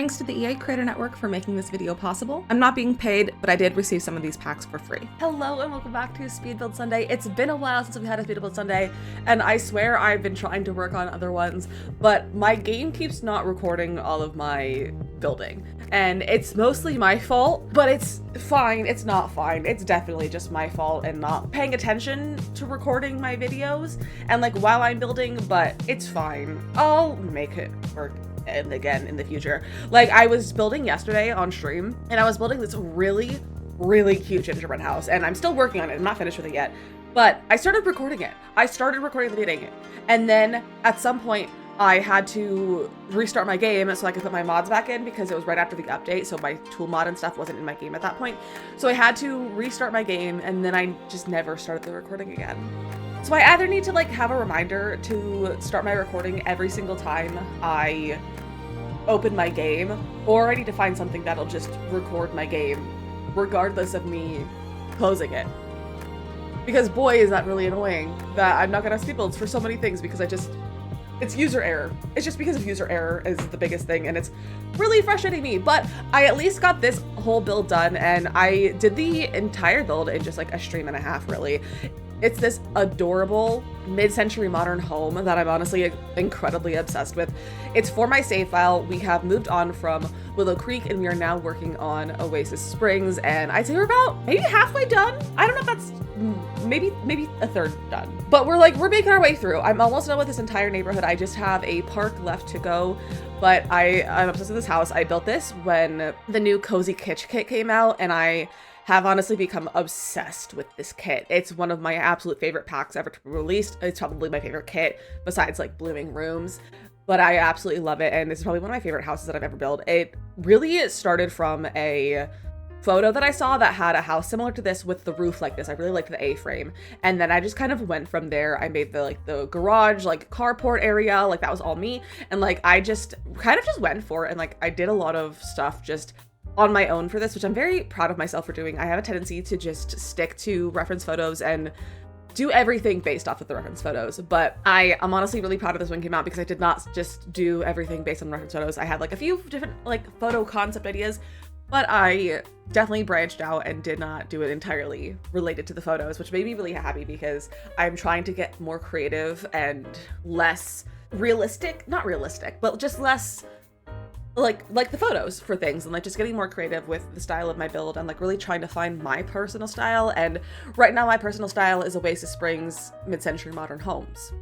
thanks to the EA Creator Network for making this video possible. I'm not being paid, but I did receive some of these packs for free. Hello and welcome back to Speed Build Sunday. It's been a while since we had a Speed Build Sunday, and I swear I've been trying to work on other ones, but my game keeps not recording all of my building. And it's mostly my fault, but it's fine. It's not fine. It's definitely just my fault and not paying attention to recording my videos and like while I'm building, but it's fine. I'll make it work. And again in the future. Like I was building yesterday on stream and I was building this really cute gingerbread house and I'm still working on it. I'm not finished with it yet, but I started recording it. I started recording the editing it. And then at some point I had to restart my game so I could put my mods back in because it was right after the update. So my tool mod and stuff wasn't in my game at that point. So I had to restart my game and then I just never started the recording again. So I either need to like have a reminder to start my recording every single time I open my game, or I need to find something that'll just record my game regardless of me closing it. Because boy, is that really annoying that I'm not gonna have speed builds for so many things because it's user error. It's just because of user error is the biggest thing and it's really frustrating me, but I at least got this whole build done and I did the entire build in just like a stream and a half really. It's this adorable mid-century modern home that I'm honestly incredibly obsessed with. It's for my save file. We have moved on from Willow Creek and we are now working on Oasis Springs, and I'd say we're about maybe halfway done. I don't know if that's maybe a third done, but we're making our way through. I'm almost done with this entire neighborhood. I just have a park left to go, but I'm obsessed with this house. I built this when the new Cozy Kitsch kit came out and I have honestly become obsessed with this kit. It's one of my absolute favorite packs ever to be released. It's probably my favorite kit besides like Blooming Rooms, but I absolutely love it. And this is probably one of my favorite houses that I've ever built. It really started from a photo that I saw that had a house similar to this with the roof like this. I really liked the A-frame. And then I just kind of went from there. I made the garage, like carport area, like that was all me. And like, I just kind of just went for it. And like, I did a lot of stuff just on my own for this, which I'm very proud of myself for doing. I have a tendency to just stick to reference photos and do everything based off of the reference photos, but I'm honestly really proud of this when it came out because I did not just do everything based on reference photos. I had like a few different like photo concept ideas, but I definitely branched out and did not do it entirely related to the photos, which made me really happy because I'm trying to get more creative and less realistic, not realistic, but just less like the photos for things, and like just getting more creative with the style of my build and like really trying to find my personal style. And right now my personal style is Oasis Springs mid-century modern homes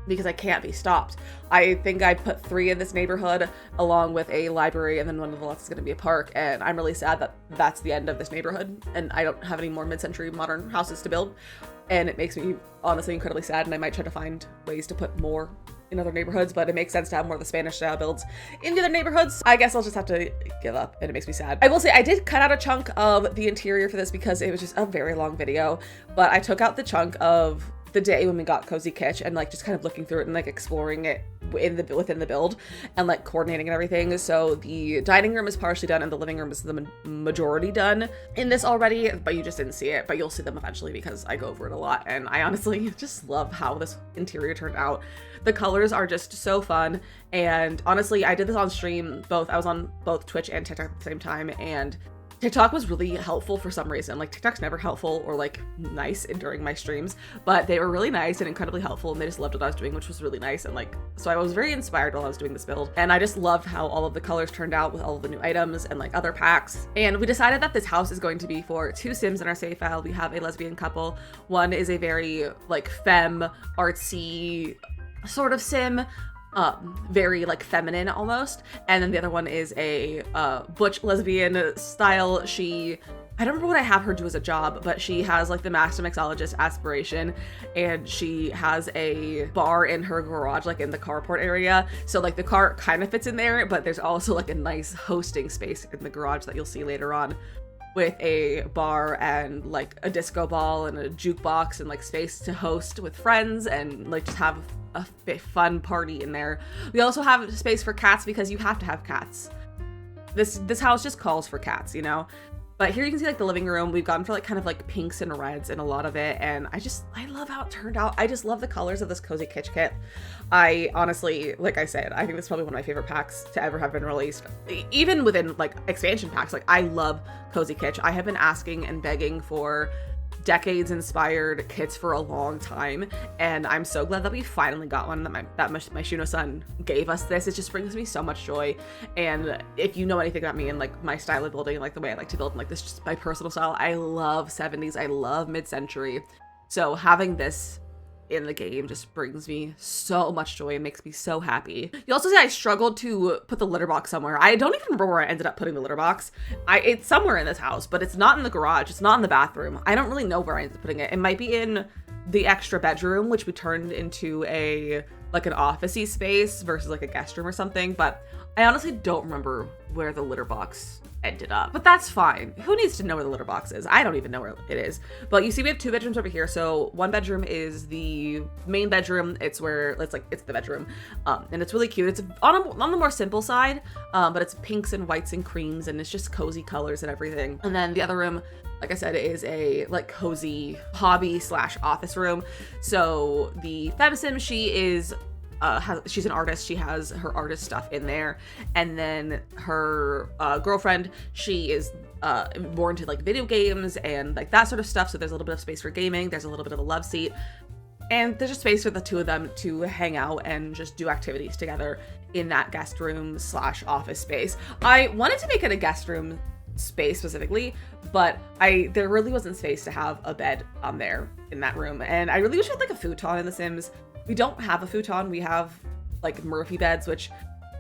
because I can't be stopped. I think I put 3 in this neighborhood along with a library, and then one of the lots is going to be a park, and I'm really sad that that's the end of this neighborhood and I don't have any more mid-century modern houses to build, and it makes me honestly incredibly sad, and I might try to find ways to put more in other neighborhoods, but it makes sense to have more of the Spanish style builds in the other neighborhoods. I guess I'll just have to give up, and it makes me sad. I will say I did cut out a chunk of the interior for this because it was just a very long video, but I took out the chunk of the day when we got Cozy Kitsch and like just kind of looking through it and like exploring it within the build and like coordinating and everything. So the dining room is partially done and the living room is the majority done in this already, but you just didn't see it, but you'll see them eventually because I go over it a lot. And I honestly just love how this interior turned out. The colors are just so fun. And honestly, I did this on stream, I was on both Twitch and TikTok at the same time, and TikTok was really helpful for some reason. Like TikTok's never helpful or like nice during my streams, but they were really nice and incredibly helpful, and they just loved what I was doing, which was really nice. And like, so I was very inspired while I was doing this build, and I just loved how all of the colors turned out with all of the new items and like other packs. And we decided that this house is going to be for 2 Sims in our save file. We have a lesbian couple. One is a very like femme, artsy sort of sim, very like feminine almost, and then the other one is a butch lesbian style. I don't remember what I have her do as a job, but she has like the master mixologist aspiration, and she has a bar in her garage, like in the carport area. So like the car kind of fits in there, but there's also like a nice hosting space in the garage that you'll see later on, with a bar and like a disco ball and a jukebox and like space to host with friends and like just have a fun party in there. We also have space for cats because you have to have cats. This house just calls for cats, you know? But here you can see like the living room. We've gone for like kind of like pinks and reds in a lot of it. And I love how it turned out. I just love the colors of this Cozy Kitsch kit. I honestly, like I said, I think this is probably one of my favorite packs to ever have been released. Even within like expansion packs, like I love Cozy Kitsch. I have been asking and begging for decades inspired kits for a long time, and I'm so glad that we finally got one, that my Shuno-san gave us this. It just brings me so much joy. And if you know anything about me and like my style of building, like the way I like to build, and like this just my personal style, I love 70s, I love mid-century. So having this in the game just brings me so much joy and makes me so happy. You also see I struggled to put the litter box somewhere. I don't even remember where I ended up putting the litter box. It's somewhere in this house, but it's not in the garage. It's not in the bathroom. I don't really know where I ended up putting it. It might be in the extra bedroom, which we turned into like an office-y space versus like a guest room or something. But I honestly don't remember where the litter box ended up, but that's fine. Who needs to know where the litter box is? I don't even know where it is. But you see we have 2 bedrooms over here. So one bedroom is the main bedroom. It's the bedroom, and it's really cute. It's on the more simple side, but it's pinks and whites and creams, and it's just cozy colors and everything. And then the other room, like I said, is a like cozy hobby / office room. So the FemSim, she is she's an artist. She has her artist stuff in there. And then her girlfriend, she is more into like video games and like that sort of stuff. So there's a little bit of space for gaming. There's a little bit of a love seat. And there's just space for the 2 of them to hang out and just do activities together in that guest room / office space. I wanted to make it a guest room space specifically, but there really wasn't space to have a bed on there in that room. And I really wish I had like a futon in The Sims. We don't have a futon. We have like Murphy beds, which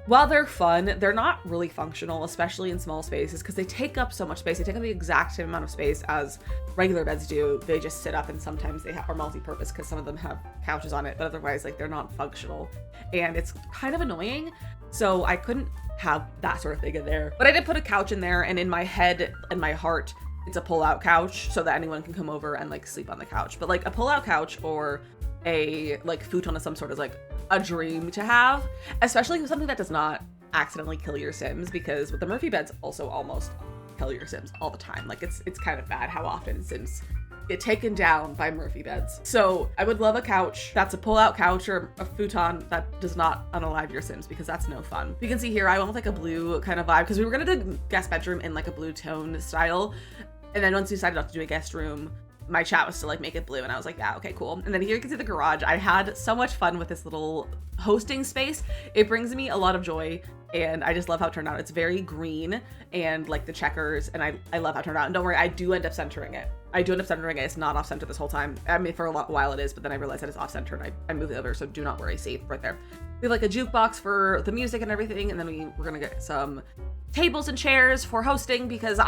while they're fun, they're not really functional, especially in small spaces, because they take up so much space. They take up the exact same amount of space as regular beds do. They just sit up, and sometimes they are multi-purpose because some of them have couches on it, but otherwise like they're not functional, and it's kind of annoying. So I couldn't have that sort of thing in there, but I did put a couch in there, and in my head and my heart, it's a pull-out couch so that anyone can come over and like sleep on the couch. But like a pull-out couch or a like futon of some sort is like a dream to have, especially with something that does not accidentally kill your Sims, because with the Murphy beds also almost kill your Sims all the time. Like it's kind of bad how often Sims get taken down by Murphy beds. So I would love a couch that's a pull-out couch or a futon that does not unalive your Sims, because that's no fun. You can see here I went with like a blue kind of vibe because we were gonna do guest bedroom in like a blue tone style, and then once we decided not to do a guest room, my chat was to like make it blue, and I was like, yeah, okay, cool. And then here you can see the garage. I had so much fun with this little hosting space. It brings me a lot of joy, and I just love how it turned out. It's very green and like the checkers, and I love how it turned out. And don't worry, I do end up centering it. It's not off center this whole time. I mean, for a while it is, but then I realized that it's off center, and I moved it over, so do not worry. See, right there. We have like a jukebox for the music and everything, and then we're gonna get some tables and chairs for hosting, because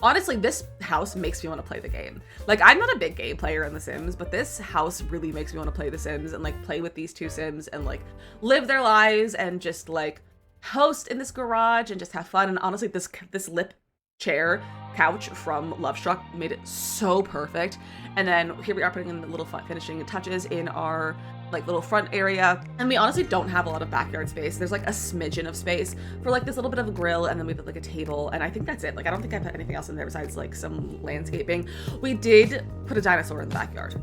honestly, this house makes me want to play the game. Like, I'm not a big game player in The Sims, but this house really makes me want to play The Sims and like play with these 2 Sims and like live their lives and just like host in this garage and just have fun. And honestly, this lip chair couch from Lovestruck made it so perfect. And then here we are putting in the little finishing touches in our like little front area, and we honestly don't have a lot of backyard space. There's like a smidgen of space for like this little bit of a grill, and then we put like a table, and I think that's it. Like, I don't think I put anything else in there besides like some landscaping. We did put a dinosaur in the backyard.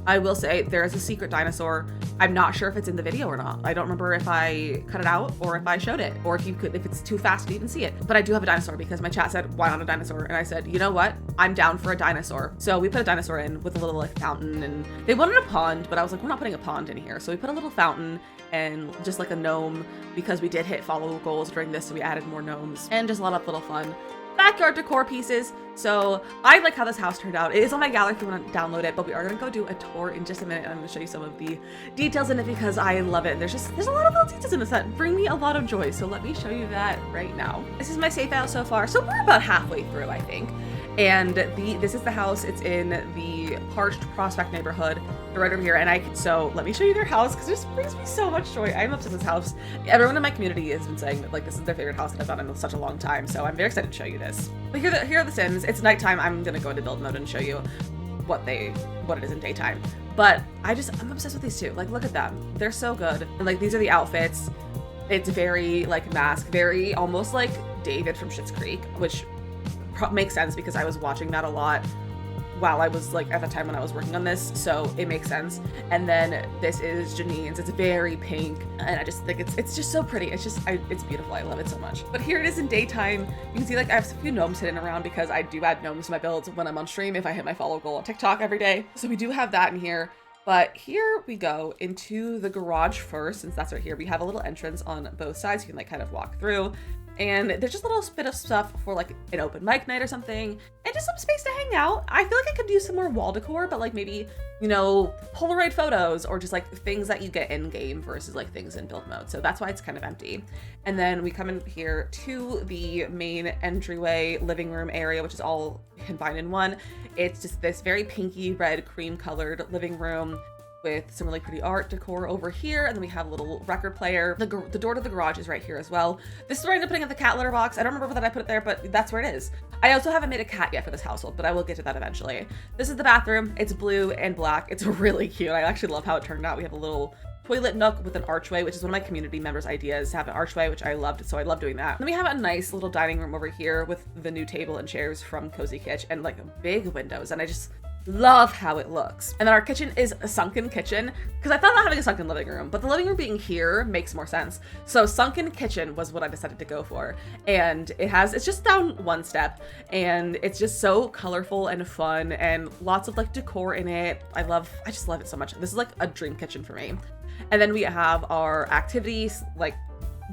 I will say there is a secret dinosaur. I'm not sure if it's in the video or not. I don't remember if I cut it out or if I showed it, or if it's too fast to even see it. But I do have a dinosaur because my chat said, why not a dinosaur? And I said, you know what? I'm down for a dinosaur. So we put a dinosaur in with a little like fountain, and they wanted a pond, but I was like, we're not putting a pond in here. So we put a little fountain and just like a gnome, because we did hit follow goals during this. So we added more gnomes and just a lot of little fun backyard decor pieces. So I like how this house turned out. It is on my gallery if you want to download it, but we are going to go do a tour in just a minute. I'm going to show you some of the details in it because I love it. There's a lot of little details in this that bring me a lot of joy. So let me show you that right now. This is my safe house so far. So we're about halfway through, I think. And this is the house. It's in the Parched Prospect neighborhood. They're right over here. And so let me show you their house, because this brings me so much joy. I'm obsessed with this house. Everyone in my community has been saying that like this is their favorite house that I've done in such a long time. So I'm very excited to show you this. But here are the Sims. It's nighttime. I'm gonna go into build mode and show you what it is in daytime. But I'm obsessed with these 2. Like, look at them. They're so good. And like, these are the outfits. It's very like mask, very almost like David from Schitt's Creek, which makes sense because I was watching that a lot while I was like at the time when I was working on this, so it makes sense. And then this is Janine's. It's very pink, and I just think it's just so pretty. It's beautiful. I love it so much. But here it is in daytime. You can see like I have a few gnomes hidden around because I do add gnomes to my builds when I'm on stream if I hit my follow goal on TikTok every day. So we do have that in here. But here we go into the garage first, since that's right here. We have a little entrance on both sides. You can like kind of walk through. And there's just a little bit of stuff for like an open mic night or something, and just some space to hang out. I feel like I could use some more wall decor, but like maybe, you know, Polaroid photos or just like things that you get in game versus like things in build mode. So that's why it's kind of empty. And then we come in here to the main entryway living room area, which is all combined in one. It's just this very pinky red cream colored living room with some really pretty art decor over here. And then we have a little record player. The door to the garage is right here as well. This is where I ended up putting in the cat litter box. I don't remember that I put it there, but that's where it is. I also haven't made a cat yet for this household, but I will get to that eventually. This is the bathroom. It's blue and black. It's really cute. I actually love how it turned out. We have a little toilet nook with an archway, which is one of my community members' ideas to have an archway, which I loved, so I love doing that. Then we have a nice little dining room over here with the new table and chairs from Cozy Kitch and like big windows, and I just love how it looks. And then our kitchen is a sunken kitchen because I thought about having a sunken living room, but the living room being here makes more sense. So sunken kitchen was what I decided to go for. And it's just down one step, and it's just so colorful and fun and lots of like decor in it. I just love it so much. This is like a dream kitchen for me. And then we have our activities, like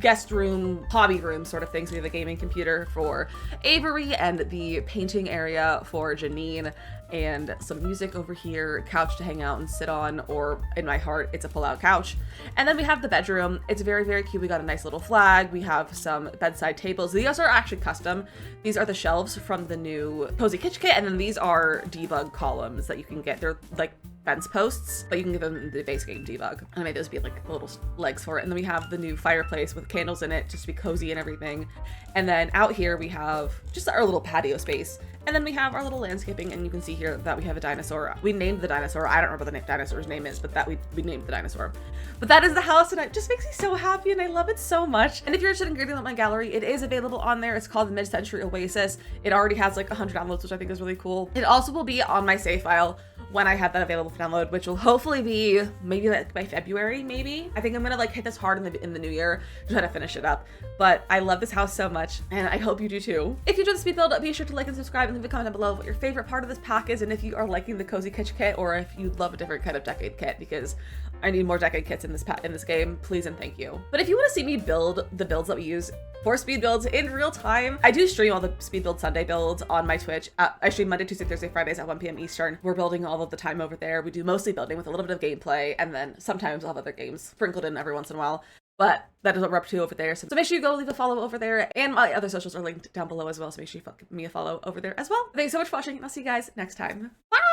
guest room, hobby room sort of things. We have a gaming computer for Avery and the painting area for Janine, and some music over here, couch to hang out and sit on, or in my heart, it's a pull-out couch. And then we have the bedroom. It's very, very cute. We got a nice little flag. We have some bedside tables. These are actually custom. These are the shelves from the new Cozy Kitch kit, and then these are debug columns that you can get. They're like fence posts, but you can give them the base game debug. And I made those be like little legs for it. And then we have the new fireplace with candles in it just to be cozy and everything. And then out here we have just our little patio space. And then we have our little landscaping, and you can see here that we have a dinosaur. We named the dinosaur. I don't remember what the dinosaur's name is, but that we named the dinosaur. But that is the house, and it just makes me so happy, and I love it so much. And if you're interested in grading up my gallery, it is available on there. It's called the Mid-Century Oasis. It already has like 100 downloads, which I think is really cool. It also will be on my save file when I have that available for download, which will hopefully be maybe like by February, maybe. I think I'm gonna like hit this hard in the new year to try to finish it up. But I love this house so much, and I hope you do too. If you enjoyed the speed build, be sure to like and subscribe, and leave a comment down below what your favorite part of this pack is, and if you are liking the Cozy Kitch kit, or if you love a different kind of decade kit, because I need more decade kits in this game, please and thank you. But if you want to see me build the builds that we use for speed builds in real time, I do stream all the speed build Sunday builds on my Twitch. I stream Monday, Tuesday, Thursday, Fridays at 1 p.m. Eastern. We're building all of the time over there. We do mostly building with a little bit of gameplay, and then sometimes I'll have other games sprinkled in every once in a while. But that is what we're up to over there. So make sure you go leave a follow over there, and my other socials are linked down below as well. So make sure you give me a follow over there as well. Thanks so much for watching, and I'll see you guys next time. Bye!